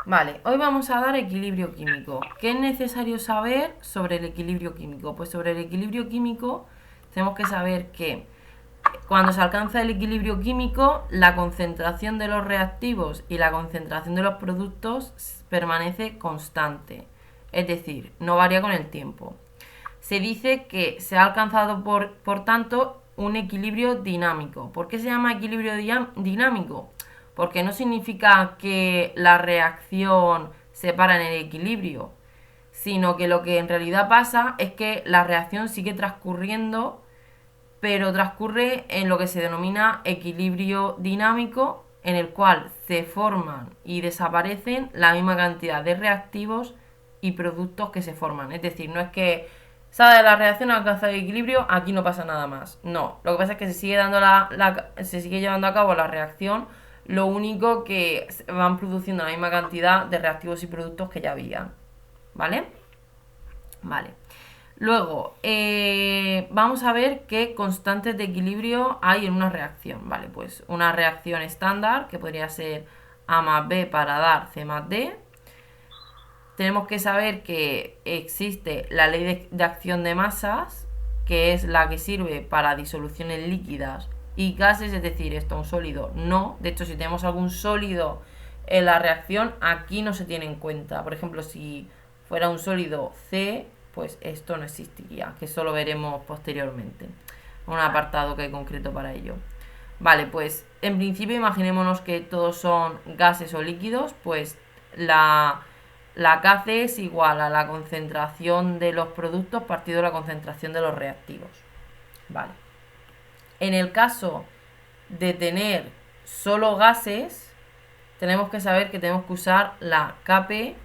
Vale, hoy vamos a dar equilibrio químico. ¿Qué es necesario saber sobre el equilibrio químico? Pues sobre el equilibrio químico tenemos que saber que cuando se alcanza el equilibrio químico, la concentración de los reactivos y la concentración de los productos permanece constante. Es decir, no varía con el tiempo. Se dice que se ha alcanzado, por tanto, un equilibrio dinámico. ¿Por qué se llama equilibrio dinámico? Porque no significa que la reacción se para en el equilibrio, sino que lo que en realidad pasa es que la reacción sigue transcurriendo, pero transcurre en lo que se denomina equilibrio dinámico, en el cual se forman y desaparecen la misma cantidad de reactivos y productos que se forman. Es decir, no es que sale la reacción a alcanzar el equilibrio, aquí no pasa nada más. No, lo que pasa es que se sigue dando se sigue llevando a cabo la reacción, lo único que van produciendo la misma cantidad de reactivos y productos que ya había. ¿Vale? Vale. Luego, vamos a ver qué constantes de equilibrio hay en una reacción. Vale, pues una reacción estándar, que podría ser A más B para dar C más D. Tenemos que saber que existe la ley de acción de masas, que es la que sirve para disoluciones líquidas y gases, es decir, esto un sólido no. De hecho, si tenemos algún sólido en la reacción, aquí no se tiene en cuenta. Por ejemplo, si fuera un sólido C, pues esto no existiría, que eso lo veremos posteriormente. Un apartado que hay concreto para ello. Vale, pues en principio imaginémonos que todos son gases o líquidos, pues la KC es igual a la concentración de los productos partido de la concentración de los reactivos. Vale. En el caso de tener solo gases, tenemos que saber que tenemos que usar la Kp,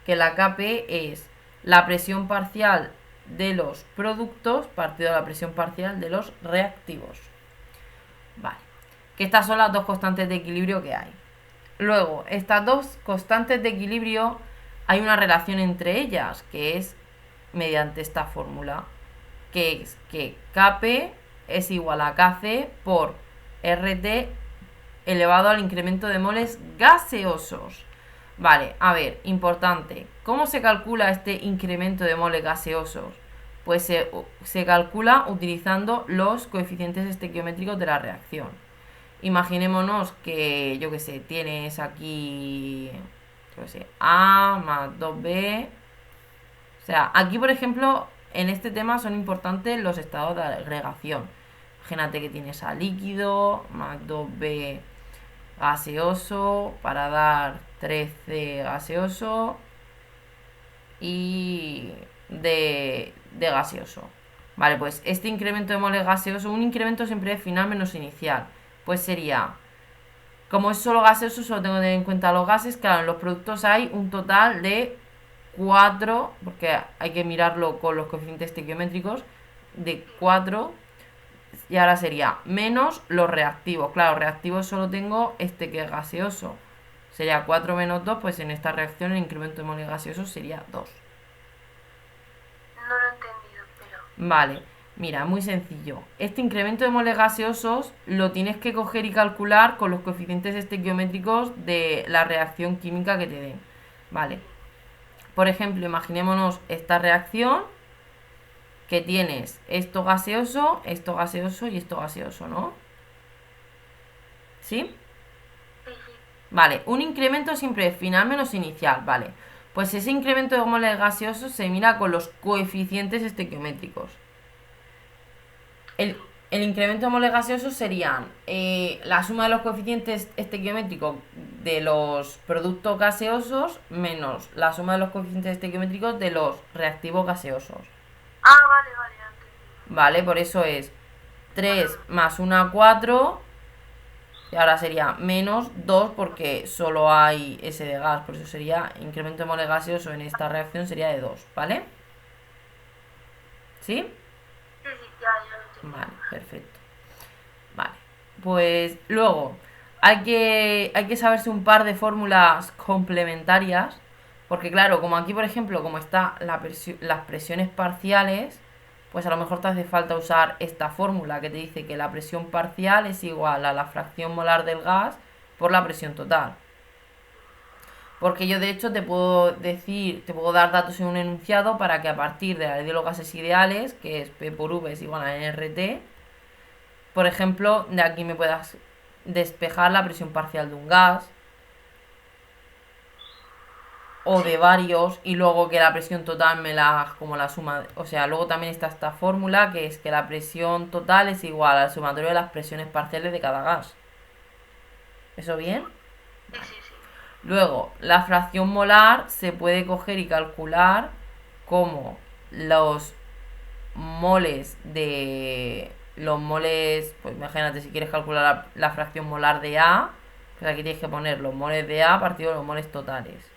que la Kp es la presión parcial de los productos partido de la presión parcial de los reactivos. Vale. Que estas son las dos constantes de equilibrio que hay. Luego, estas dos constantes de equilibrio hay una relación entre ellas, que es mediante esta fórmula, que es que Kp es igual a Kc por RT elevado al incremento de moles gaseosos. Vale, a ver, importante. ¿Cómo se calcula este incremento de moles gaseosos? Pues se calcula utilizando los coeficientes estequiométricos de la reacción. Imaginémonos que, yo que sé, tienes aquí, yo que sé, A más 2B. O sea, aquí, por ejemplo, en este tema son importantes los estados de agregación. Imagínate que tienes A líquido más 2B gaseoso para dar 13 gaseoso y de gaseoso. Vale, pues este incremento de moles gaseoso, un incremento siempre es final menos inicial. Pues sería, como es solo gaseoso, solo tengo que tener en cuenta los gases. Claro, en los productos hay un total de 4, porque hay que mirarlo con los coeficientes estequiométricos, de 4. Y ahora sería menos los reactivos. Claro, reactivos solo tengo este que es gaseoso. Sería 4 menos 2, pues en esta reacción el incremento de moles gaseosos sería 2. No lo he entendido, pero... Vale, mira, muy sencillo. Este incremento de moles gaseosos lo tienes que coger y calcular con los coeficientes estequiométricos de la reacción química que te den. Vale. Por ejemplo, imaginémonos esta reacción que tienes esto gaseoso y esto gaseoso, ¿no? ¿Sí? Sí, sí. Vale, un incremento siempre es final menos inicial, vale. Pues ese incremento de moles gaseosos se mira con los coeficientes estequiométricos. El, el incremento de moles gaseosos serían la suma de los coeficientes estequiométricos de los productos gaseosos menos la suma de los coeficientes estequiométricos de los reactivos gaseosos. Ah, vale, vale, ya he entendido. Vale, por eso es Vale, 3 vale. más 1, 4. Y ahora sería menos 2 porque solo hay ese de gas. Por eso sería incremento de moles gaseoso en esta reacción sería de 2, ¿vale? ¿Sí? Sí, sí, ya lo he entendido. Vale, perfecto. Vale. Pues luego hay que saberse un par de fórmulas complementarias. Porque claro, como aquí por ejemplo, como está las presiones parciales, pues a lo mejor te hace falta usar esta fórmula que te dice que la presión parcial es igual a la fracción molar del gas por la presión total. Porque yo de hecho te puedo decir, te puedo dar datos en un enunciado para que a partir de la ley de los gases ideales, que es P por V es igual a nRT, por ejemplo, de aquí me puedas despejar la presión parcial de un gas o de varios, y luego que la presión total me la hagas como la suma, o sea, luego también está esta fórmula que es que la presión total es igual al sumatorio de las presiones parciales de cada gas. ¿Eso bien? Sí, sí, sí. Luego, la fracción molar se puede coger y calcular como los moles de... Los moles, pues imagínate si quieres calcular la fracción molar de A, pues aquí tienes que poner los moles de A partido de los moles totales.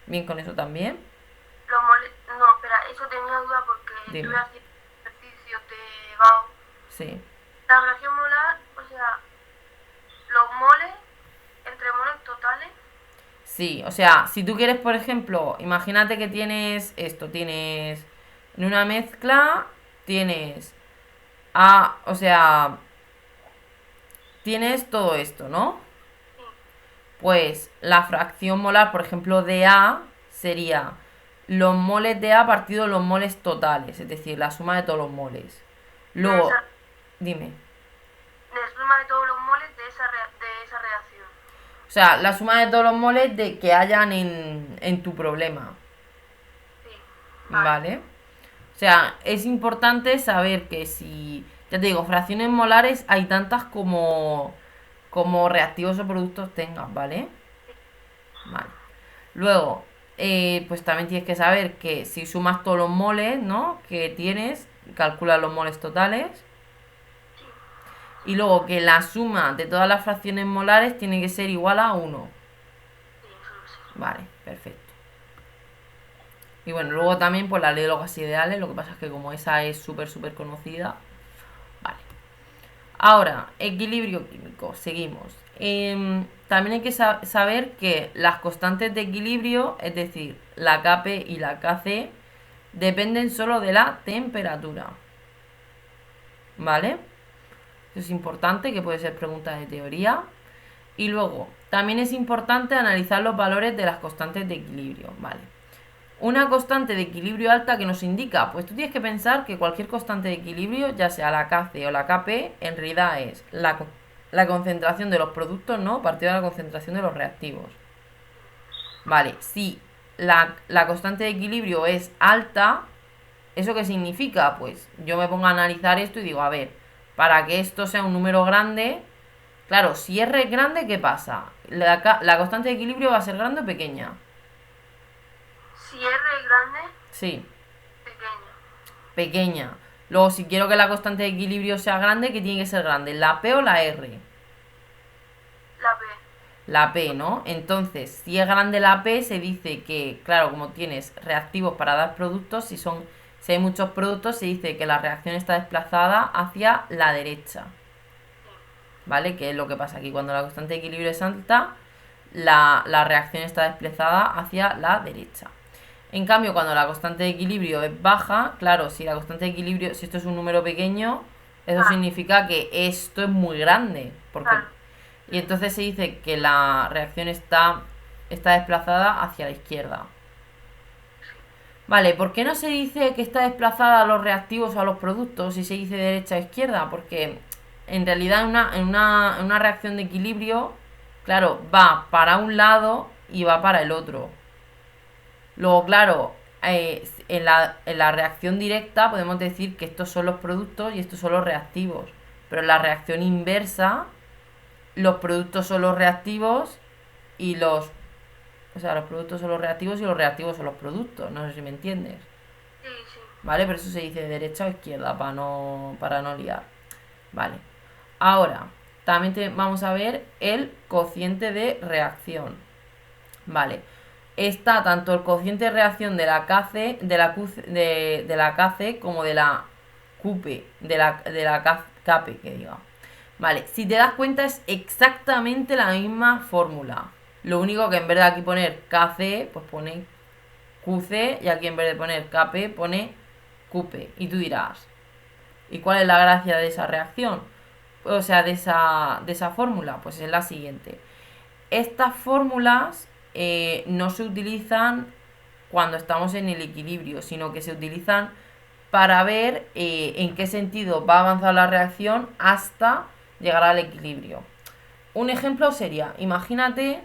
¿Bien con eso también? No, espera, eso tenía duda porque Dime. estuve haciendo ejercicio de Gauss. Sí. La fracción molar, o sea, los moles entre moles totales. Sí, o sea, si tú quieres, por ejemplo, imagínate que tienes esto, tienes en una mezcla, tienes A, o sea, tienes todo esto, ¿no? Sí. Pues la fracción molar, por ejemplo, de A sería los moles de A partido de los moles totales, es decir, la suma de todos los moles. Luego, esa- dime. de suma de todos los moles de esa reacción. O sea, la suma de todos los moles de que hayan en tu problema. Sí. ¿Vale? O sea, es importante saber que si, ya te digo, fracciones molares hay tantas como reactivos o productos tengas, ¿vale? Vale. Luego, pues también tienes que saber que si sumas todos los moles, ¿no? Que tienes, calcula los moles totales. Sí. Y luego que la suma de todas las fracciones molares tiene que ser igual a 1. Sí, eso lo sé. Vale, perfecto. Y bueno, luego también pues la ley de los gases ideales, lo que pasa es que como esa es súper conocida. Vale. Ahora, equilibrio químico, seguimos. También hay que saber que las constantes de equilibrio, es decir, la Kp y la Kc, dependen solo de la temperatura. ¿Vale? Eso es importante, que puede ser pregunta de teoría. Y luego, también es importante analizar los valores de las constantes de equilibrio. ¿Vale? Una constante de equilibrio alta que nos indica, pues tú tienes que pensar que cualquier constante de equilibrio, ya sea la Kc o la Kp, en realidad es la concentración de los productos, ¿no? Partido de la concentración de los reactivos. Vale, si la constante de equilibrio es alta, ¿eso qué significa? Pues yo me pongo a analizar esto y digo, a ver, para que esto sea un número grande, claro, si R es grande, ¿qué pasa? La constante de equilibrio va a ser grande o pequeña. Si R es grande, Sí. pequeño. Pequeña. Luego, si quiero que la constante de equilibrio sea grande, ¿qué tiene que ser grande? ¿La P o la R? La P. La P, ¿no? Entonces, si es grande la P, se dice que, claro, como tienes reactivos para dar productos, si hay muchos productos, se dice que la reacción está desplazada hacia la derecha. ¿Vale? Que es lo que pasa aquí. Cuando la constante de equilibrio es alta, la reacción está desplazada hacia la derecha. En cambio, cuando la constante de equilibrio es baja, claro, si la constante de equilibrio, si esto es un número pequeño, eso significa que esto es muy grande. Y entonces se dice que la reacción está desplazada hacia la izquierda. Vale, ¿por qué no se dice que está desplazada a los reactivos o a los productos si se dice derecha o izquierda? Porque en realidad en una reacción de equilibrio, claro, va para un lado y va para el otro. Luego, claro, en la reacción directa podemos decir que estos son los productos y estos son los reactivos. Pero en la reacción inversa, los productos son los reactivos y los... O sea, los productos son los reactivos y los reactivos son los productos. No sé si me entiendes. Sí, sí. ¿Vale? Pero eso se dice de derecha o izquierda para no liar. Vale. Ahora, también vamos a ver el cociente de reacción. Vale. Está tanto el cociente de reacción de la KC, de la KC como de la QP, de la KP, que diga. Vale, si te das cuenta es exactamente la misma fórmula. Lo único que en vez de aquí poner KC, pues pone QC y aquí en vez de poner KP pone QP. Y tú dirás, ¿y cuál es la gracia de esa reacción? O sea, de esa fórmula, pues es la siguiente. Estas fórmulas no se utilizan cuando estamos en el equilibrio, sino que se utilizan para ver en qué sentido va a avanzar la reacción hasta llegar al equilibrio. Un ejemplo sería, imagínate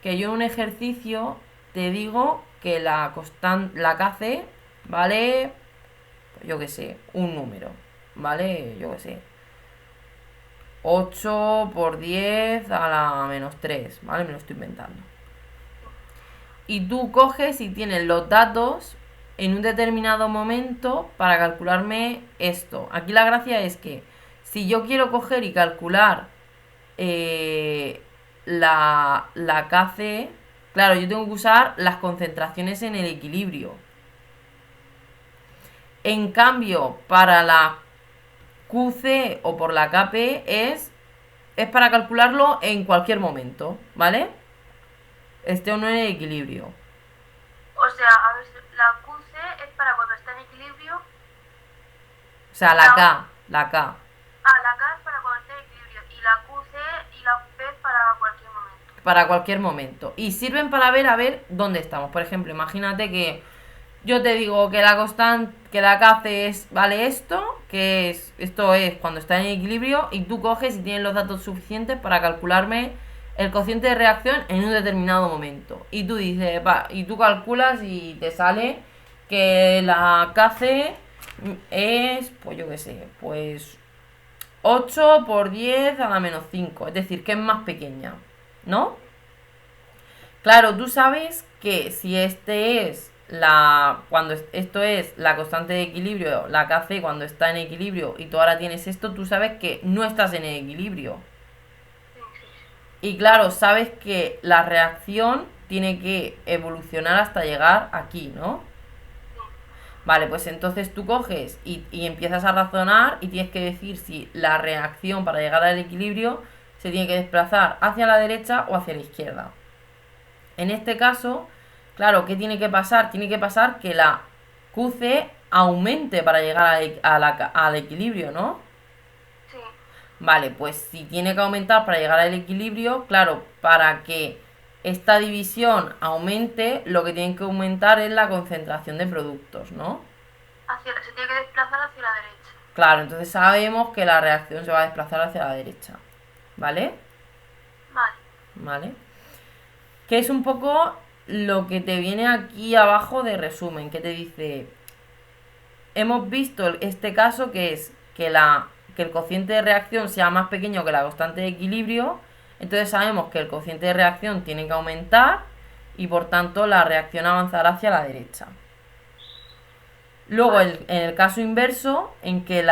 que yo en un ejercicio te digo que la Kc vale, yo que sé, un número, ¿vale? Yo que sé, 8 por 10 a la menos 3, ¿vale? Me lo estoy inventando. Y tú coges y tienes los datos en un determinado momento para calcularme esto. Aquí la gracia es que si yo quiero coger y calcular la Kc, claro, yo tengo que usar las concentraciones en el equilibrio. En cambio, para la Qc o por la Kp es para calcularlo en cualquier momento, ¿vale? Esté o no en el equilibrio. O sea, a ver, la QC es para cuando está en equilibrio. O sea, la K. La K es para cuando está en equilibrio. Y la QC y la P para cualquier momento. Para cualquier momento. Y sirven para ver a ver dónde estamos. Por ejemplo, imagínate que yo te digo que la constante, que la Kc vale esto, esto es cuando está en equilibrio, y tú coges y tienes los datos suficientes para calcularme el cociente de reacción en un determinado momento. Y tú dices, y tú calculas y te sale que la Kc es, pues yo qué sé, pues 8 por 10 a la menos 5. Es decir, que es más pequeña, ¿no? Claro, tú sabes que si cuando esto es la constante de equilibrio, la Kc cuando está en equilibrio y tú ahora tienes esto, tú sabes que no estás en el equilibrio. Y claro, sabes que la reacción tiene que evolucionar hasta llegar aquí, ¿no? Vale, pues entonces tú coges y empiezas a razonar y tienes que decir si la reacción para llegar al equilibrio se tiene que desplazar hacia la derecha o hacia la izquierda. En este caso, claro, ¿qué tiene que pasar? Tiene que pasar que la QC aumente para llegar al equilibrio, ¿no? Sí. Vale, pues si tiene que aumentar para llegar al equilibrio, claro, para que esta división aumente, lo que tiene que aumentar es la concentración de productos, ¿no? Se tiene que desplazar hacia la derecha. Claro, entonces sabemos que la reacción se va a desplazar hacia la derecha, ¿vale? Vale. ¿Vale? Que es un poco lo que te viene aquí abajo de resumen, que te dice, hemos visto este caso que es que el cociente de reacción sea más pequeño que la constante de equilibrio, entonces sabemos que el cociente de reacción tiene que aumentar y por tanto la reacción avanzará hacia la derecha. Luego, en el caso inverso, en que el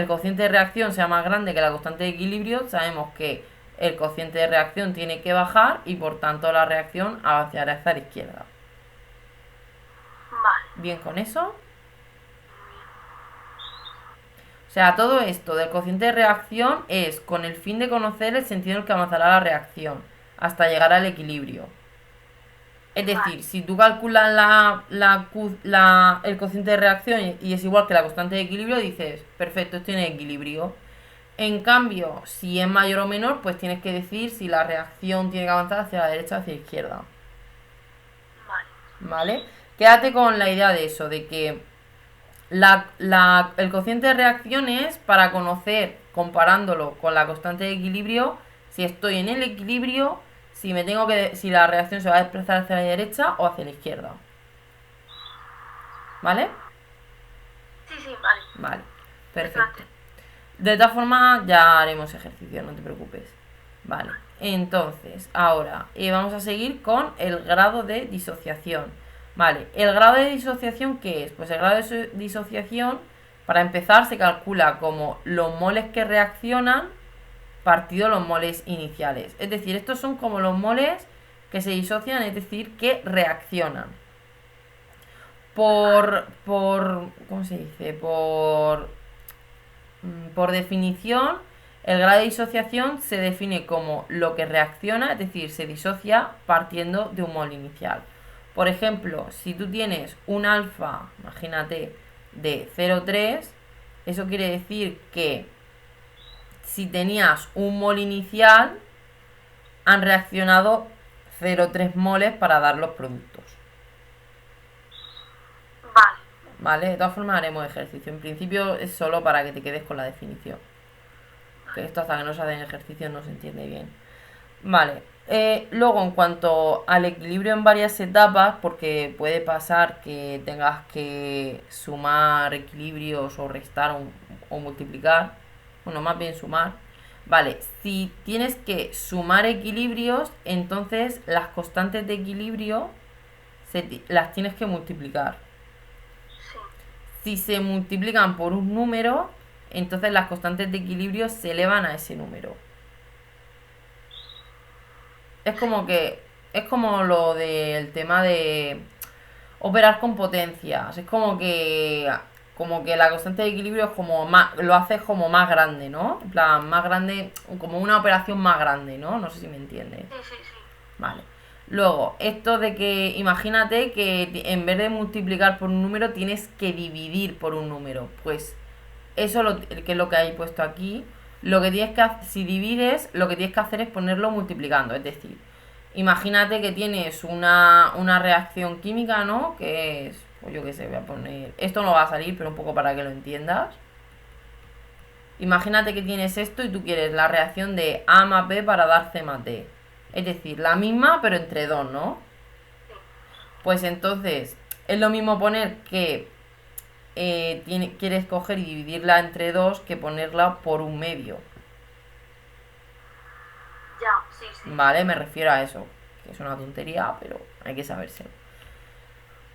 cociente de reacción sea más grande que la constante de equilibrio, sabemos que el cociente de reacción tiene que bajar y por tanto la reacción avanzará hacia la izquierda. Vale. ¿Bien con eso? O sea, todo esto del cociente de reacción es con el fin de conocer el sentido en el que avanzará la reacción hasta llegar al equilibrio. Es decir, si tú calculas el cociente de reacción y es igual que la constante de equilibrio, dices, perfecto, estoy en equilibrio. En cambio, si es mayor o menor, pues tienes que decir si la reacción tiene que avanzar hacia la derecha o hacia la izquierda. ¿Vale? Quédate con la idea de eso, de que el cociente de reacción es para conocer, comparándolo con la constante de equilibrio, si estoy en el equilibrio, si la reacción se va a desplazar hacia la derecha o hacia la izquierda. ¿Vale? Sí, vale. Vale, perfecto. De todas formas, ya haremos ejercicio, no te preocupes. Vale, entonces, ahora vamos a seguir con el grado de disociación. Vale, ¿el grado de disociación qué es? Pues el grado de disociación, para empezar, se calcula como los moles que reaccionan partido los moles iniciales. Es decir, estos son como los moles que se disocian, es decir, que reaccionan. ¿Cómo se dice? Por definición, el grado de disociación se define como lo que reacciona, es decir, se disocia partiendo de un mol inicial. Por ejemplo, si tú tienes un alfa, imagínate, de 0,3, eso quiere decir que si tenías un mol inicial, han reaccionado 0,3 moles para dar los productos. Vale. ¿Vale? De todas formas haremos ejercicio. En principio es solo para que te quedes con la definición. Que esto hasta que no se hacen ejercicios no se entiende bien. Vale. Luego, en cuanto al equilibrio en varias etapas, porque puede pasar que tengas que sumar equilibrios o restar o multiplicar. Bueno, más bien sumar. Vale, si tienes que sumar equilibrios, entonces las constantes de equilibrio las tienes que multiplicar. Sí. Si se multiplican por un número, entonces las constantes de equilibrio se elevan a ese número. Es como lo del tema de operar con potencias. Es como que la constante de equilibrio es como más, lo haces como más grande, ¿no? En plan, más grande, como una operación más grande, ¿no? No sé si me entiendes. Sí. Vale. Luego, esto de que imagínate que en vez de multiplicar por un número tienes que dividir por un número. Pues eso que es lo que hay puesto aquí. Lo que tienes que si divides, lo que tienes que hacer es ponerlo multiplicando. Es decir, imagínate que tienes una reacción química, ¿no? Que es, pues yo qué sé, voy a poner. Esto no va a salir, pero un poco para que lo entiendas. Imagínate que tienes esto y tú quieres la reacción de A más B para dar C más D. Es decir, la misma pero entre dos, ¿no? Sí. Pues entonces es lo mismo poner que quieres coger y dividirla entre dos que ponerla por un medio. Ya, sí. Vale, me refiero a eso. Que es una tontería, pero hay que saberse.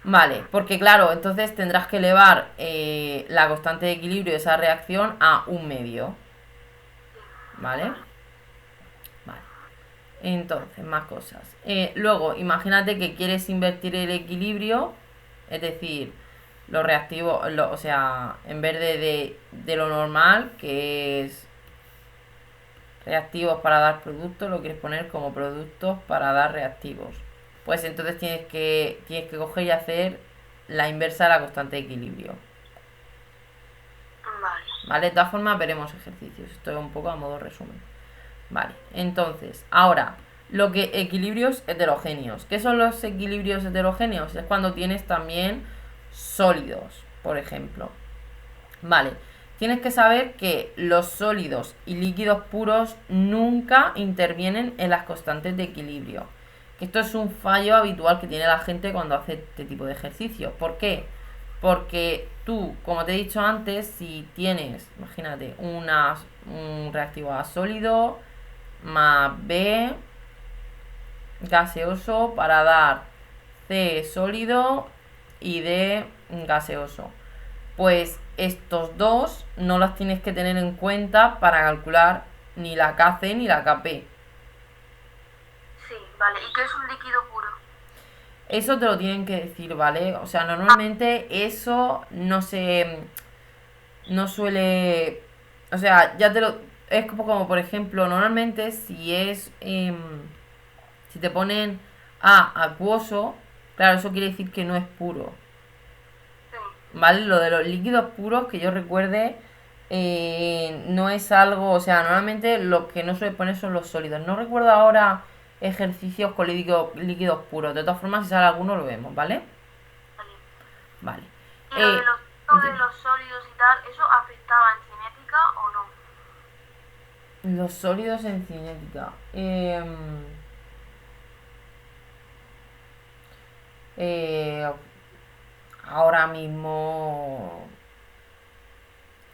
Vale, porque claro, entonces tendrás que elevar la constante de equilibrio de esa reacción a un medio. ¿Vale? Vale. Entonces, más cosas. Luego, imagínate que quieres invertir el equilibrio, es decir, los reactivos, o sea, en vez de lo normal, que es reactivos para dar productos, lo quieres poner como productos para dar reactivos. Pues entonces tienes que coger y hacer la inversa de la constante de equilibrio. Vale. ¿Vale? De todas formas veremos ejercicios. Esto es un poco a modo resumen. Vale, entonces, ahora, equilibrios heterogéneos. ¿Qué son los equilibrios heterogéneos? Es cuando tienes también sólidos, por ejemplo. Vale, tienes que saber que los sólidos y líquidos puros nunca intervienen en las constantes de equilibrio. Esto es un fallo habitual que tiene la gente cuando hace este tipo de ejercicios. ¿Por qué? Porque tú, como te he dicho antes, si tienes, imagínate, un reactivo A sólido más B gaseoso para dar C sólido y D gaseoso. Pues estos dos no los tienes que tener en cuenta para calcular ni la KC ni la KP. Sí, vale. ¿Y qué es un líquido puro? Eso te lo tienen que decir, ¿vale? O sea, normalmente eso no suele... O sea, ya te lo... Es como por ejemplo, normalmente si te ponen acuoso, claro, eso quiere decir que no es puro. Sí. ¿Vale? Lo de los líquidos puros, que yo recuerde, no es algo... O sea, normalmente lo que no suele poner son los sólidos. No recuerdo ahora ejercicios con líquidos puros. De todas formas, si sale alguno lo vemos, ¿vale? Vale. Vale. ¿Y lo de los sólidos y tal, eso afectaba en cinética o no? Los sólidos en cinética. Ahora mismo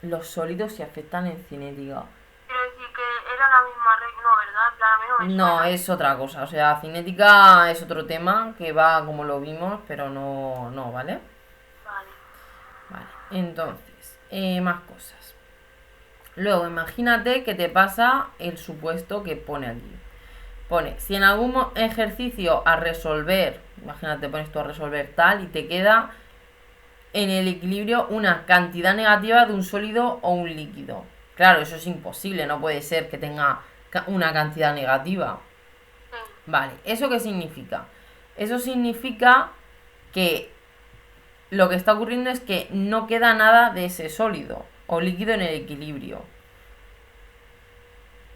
los sólidos se afectan en cinética. Quiero decir que era la misma regla, no, ¿verdad? En plan, a mí no me No, suena. es otra cosa. O sea, cinética es otro tema que va como lo vimos, pero no, ¿vale? Vale. Vale, entonces, más cosas. Luego, imagínate que te pasa el supuesto que pone aquí. Pone, si en algún ejercicio a resolver, imagínate, pones tú a resolver tal y te queda en el equilibrio una cantidad negativa de un sólido o un líquido. Claro, eso es imposible, no puede ser que tenga una cantidad negativa. Sí. Vale, ¿eso qué significa? Eso significa que lo que está ocurriendo es que no queda nada de ese sólido o líquido en el equilibrio.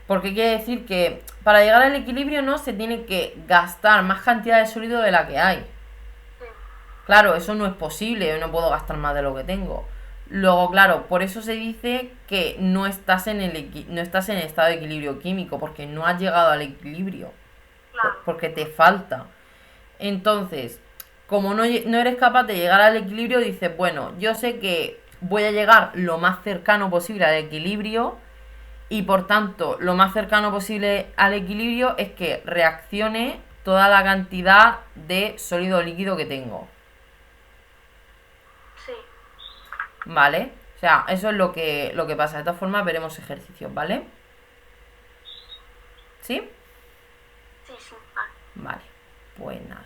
Porque quiere decir que para llegar al equilibrio no se tiene que gastar más cantidad de sólido de la que hay. Sí. Claro, eso no es posible, yo no puedo gastar más de lo que tengo. Luego, claro, por eso se dice que no estás en no estás en estado de equilibrio químico, porque no has llegado al equilibrio, Claro. porque te falta. Entonces, como no eres capaz de llegar al equilibrio, dices, bueno, yo sé que voy a llegar lo más cercano posible al equilibrio y por tanto lo más cercano posible al equilibrio es que reaccione toda la cantidad de sólido líquido que tengo. Sí. ¿Vale? O sea, eso es lo que pasa. De todas formas veremos ejercicios, ¿vale? ¿Sí? Sí, sí, vale. Vale, pues nada.